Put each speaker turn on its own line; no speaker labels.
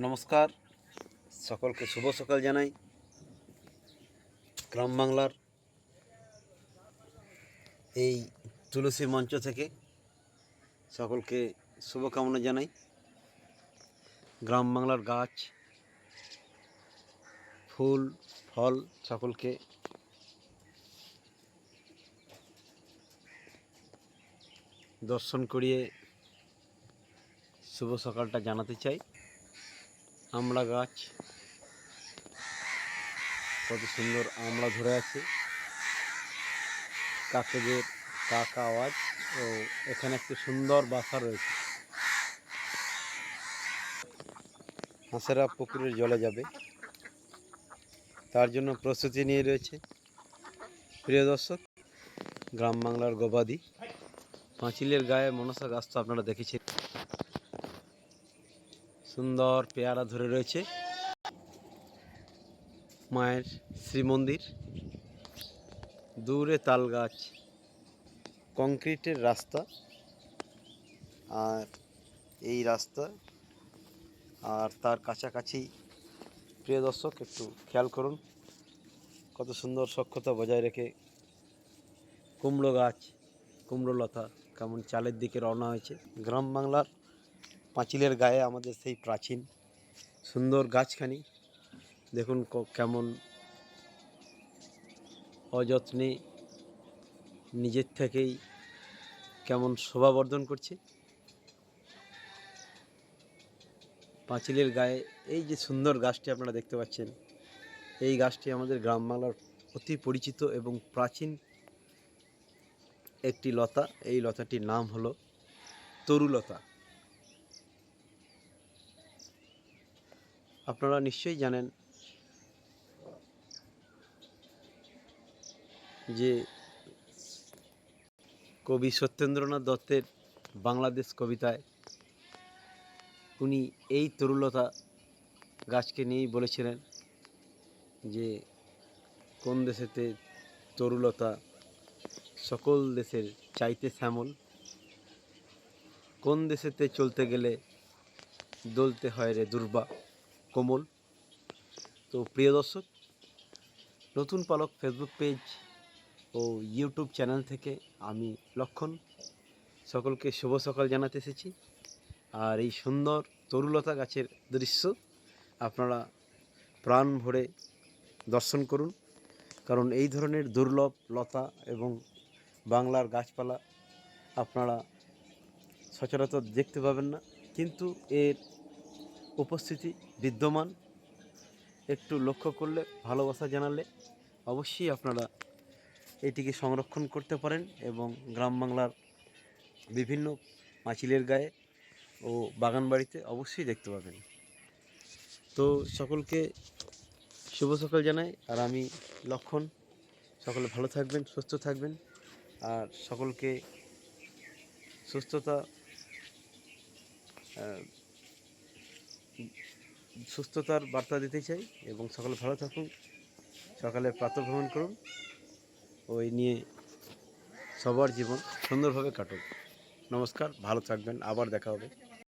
নমস্কার, সকলকে শুভ সকাল জানাই। গ্রাম বাংলার এই তুলসী মঞ্চ থেকে সকলকে শুভকামনা জানাই। গ্রাম বাংলার গাছ, ফুল, ফল সকলকে দর্শন করিয়ে শুভ সকালটা জানাতে চাই। আমড়া গাছ, কত সুন্দর আমড়া ধরে আছে, কাকেদের কাকা আওয়াজ ও এখানে একটি সুন্দর বাসা রয়েছে। হাঁসেরা পুকুরের জলে যাবে, তার জন্য প্রস্তুতি নিয়ে রয়েছে। প্রিয় দর্শক, গ্রাম বাংলার গবাদি পাঁচিলের গায়ে মনসা গাছ তো আপনারা দেখেছেন, সুন্দর পেয়ারা ধরে রয়েছে। মায়ের শ্রীমন্দির, দূরে তাল গাছ, কংক্রিটের রাস্তা, আর এই রাস্তা আর তার কাছাকাছি প্রিয় দর্শক একটু খেয়াল করুন, কত সুন্দর সক্ষতা বজায় রেখে কুমড়ো গাছ, কুমড়ো লতা কেমন চালের দিকে রওনা হয়েছে। গ্রাম বাংলার পাঁচিলের গায়ে আমাদের সেই প্রাচীন সুন্দর গাছখানি দেখুন কেমন অযত্নে নিজের থেকেই কেমন শোভাবর্ধন করছে। পাঁচিলের গায়ে এই যে সুন্দর গাছটি আপনারা দেখতে পাচ্ছেন, এই গাছটি আমাদের গ্রাম বাংলার অতি পরিচিত এবং প্রাচীন একটি লতা। এই লতাটির নাম হলো তরুলতা। আপনারা নিশ্চয়ই জানেন যে কবি সত্যেন্দ্রনাথ দত্তের বাংলাদেশ কবিতায় উনি এই তরুলতা গাছকে নিয়েই বলেছিলেন যে কোন দেশেতে তরুলতা সকল দেশের চাইতে শ্যামল, কোন দেশেতে চলতে গেলে দলতে হয় রে দুর্বা কোমল। তো প্রিয় দর্শক, নতুন পালক ফেসবুক পেজ ও ইউটিউব চ্যানেল থেকে আমি লক্ষণ সকলকে শুভ সকাল জানাতে এসেছি। আর এই সুন্দর তরুলতা গাছের দৃশ্য আপনারা প্রাণ ভরে দর্শন করুন, কারণ এই ধরনের দুর্লভ লতা এবং বাংলার গাছপালা আপনারা সচরাচর দেখতে পাবেন না, কিন্তু এর উপস্থিতি বিদ্যমান। একটু লক্ষ্য করলে, ভালোবাসা জানালে অবশ্যই আপনারা এটিকে সংরক্ষণ করতে পারেন এবং গ্রাম বাংলার বিভিন্ন পাঁচিলের গায়ে ও বাগান বাড়িতে অবশ্যই দেখতে পাবেন। তো সকলকে শুভ সকাল জানাই, আর আমি লক্ষণ। সকলে ভালো থাকবেন, সুস্থ থাকবেন, আর সকলকে সুস্থতার বার্তা দিতে চাই এবং সকলে ভালো থাকুন, সকালে প্রাতঃভ্রমণ করুন, ওই নিয়ে সবার জীবন সুন্দরভাবে কাটুক। নমস্কার, ভালো থাকবেন, আবার দেখা হবে।